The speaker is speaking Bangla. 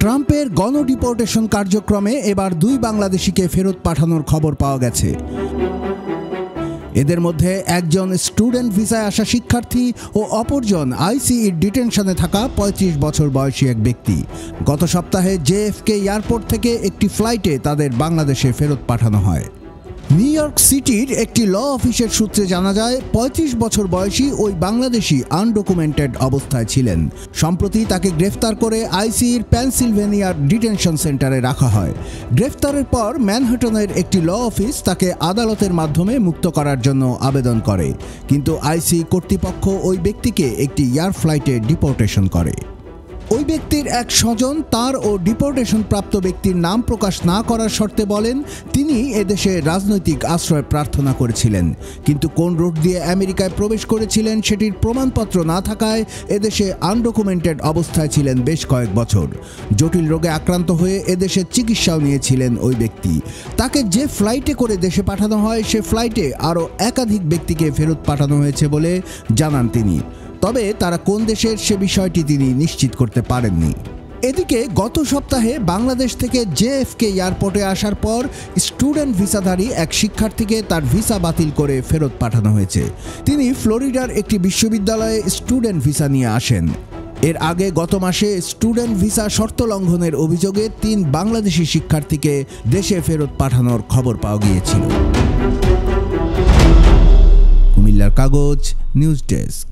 ট্রাম্পের গণডিপোর্টেশন কার্যক্রমে এবার 2 বাংলাদেশিকে ফেরত পাঠানোর খবর পাওয়া গেছে। এদের মধ্যে একজন স্টুডেন্ট ভিসায় আসা শিক্ষার্থী ও অপরজন আইসিইর ডিটেনশনে থাকা 35 বছর বয়সী এক ব্যক্তি। গত সপ্তাহে জেএফকে এয়ারপোর্ট থেকে একটি ফ্লাইটে তাদের বাংলাদেশে ফেরত পাঠানো হয়। নিউ ইয়র্ক সিটির একটি ল অফিসের সূত্রে জানা যায় 35 বছর বয়সী ওই বাংলাদেশি আনডকুমেন্টেড অবস্থায় ছিলেন। সম্প্রতি তাকে গ্রেফতার করে আইসিইর পেনসিলভেনিয়ার ডিটেনশন সেন্টারে রাখা হয়। গ্রেফতারের পর ম্যানহাটনের একটি ল অফিস তাকে আদালতের মাধ্যমে মুক্ত করার জন্য আবেদন করে, কিন্তু আইসিই কর্তৃপক্ষ ওই ব্যক্তিকে একটি এয়ার ফ্লাইটে ডিপোর্টেশন করে। ওই ব্যক্তির এক স্বজন তার ও ডিপোর্টেশন প্রাপ্ত ব্যক্তির নাম প্রকাশ না করার শর্তে বলেন তিনি এদেশে রাজনৈতিক আশ্রয় প্রার্থনা করেছিলেন, কিন্তু কোন রুট দিয়ে আমেরিকায় প্রবেশ করেছিলেন সেটির প্রমাণপত্র না থাকায় এদেশে আনডকুমেন্টেড অবস্থায় ছিলেন বেশ কয়েক বছর। জটিল রোগে আক্রান্ত হয়ে এদেশে চিকিৎসাও নিয়েছিলেন ওই ব্যক্তি। তাকে যে ফ্লাইটে করে দেশে পাঠানো হয় সে ফ্লাইটে আরও একাধিক ব্যক্তিকে ফেরত পাঠানো হয়েছে বলে জানান তিনি, তবে তারা কোন দেশের সে বিষয়টি তিনি নিশ্চিত করতে পারেননি। এদিকে গত সপ্তাহে বাংলাদেশ থেকে জেএফকে এয়ারপোর্টে আসার পর স্টুডেন্ট ভিসাধারী এক শিক্ষার্থীকে তার ভিসা বাতিল করে ফেরত পাঠানো হয়েছে। তিনি ফ্লোরিডার একটি বিশ্ববিদ্যালয়ে স্টুডেন্ট ভিসা নিয়ে আসেন। এর আগে গত মাসে স্টুডেন্ট ভিসা শর্ত লঙ্ঘনের অভিযোগে 3 বাংলাদেশি শিক্ষার্থীকে দেশে ফেরত পাঠানোর খবর পাওয়া গিয়েছিল। কুমিল্লার কাগজ নিউজ ডেস্ক।